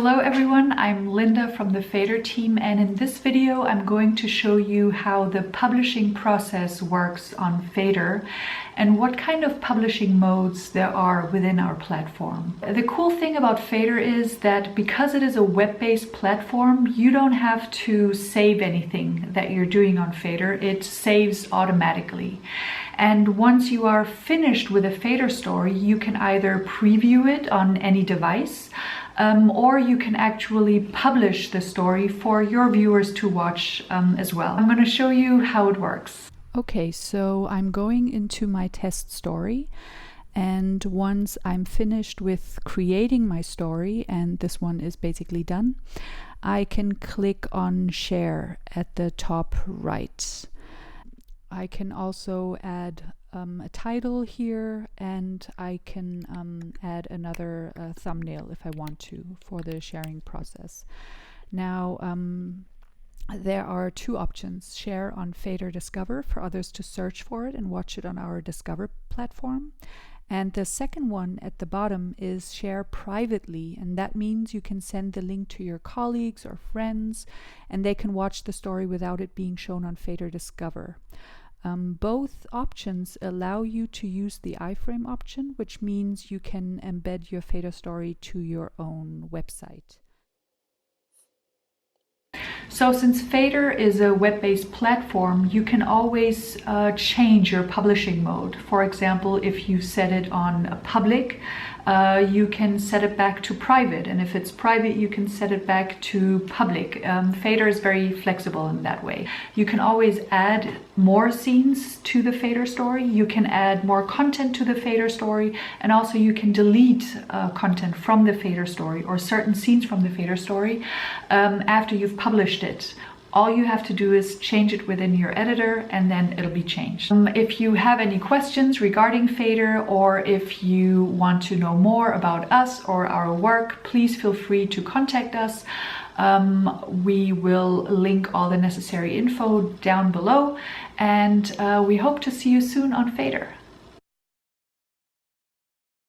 Hello everyone, I'm Linda from the Fader team, and in this video I'm going to show you how the publishing process works on Fader and what kind of publishing modes there are within our platform. The cool thing about Fader is that because it is a web-based platform, you don't have to save anything that you're doing on Fader. It saves automatically. And once you are finished with a Fader story, you can either preview it on any device, or you can actually publish the story for your viewers to watch as well. I'm going to show you how it works. Okay, so I'm going into my test story, and once I'm finished with creating my story, and this one is basically done, I can click on share at the top right. I can also add a title here, and I can add another thumbnail if I want to for the sharing process. Now, there are two options: share on Fader Discover for others to search for it and watch it on our Discover platform. And the second one at the bottom is share privately, and that means you can send the link to your colleagues or friends and they can watch the story without it being shown on Fader Discover. Both options allow you to use the iframe option, which means you can embed your Fader story to your own website. So since Fader is a web-based platform, you can always change your publishing mode. For example, if you set it on public, you can set it back to private, and if it's private, you can set it back to public. Fader is very flexible in that way. You can always add more scenes to the Fader story, you can add more content to the Fader story, and also you can delete content from the Fader story or certain scenes from the Fader story after you've published it. All you have to do is change it within your editor and then it'll be changed. If you have any questions regarding Fader, or if you want to know more about us or our work, please feel free to contact us. We will link all the necessary info down below, and we hope to see you soon on Fader.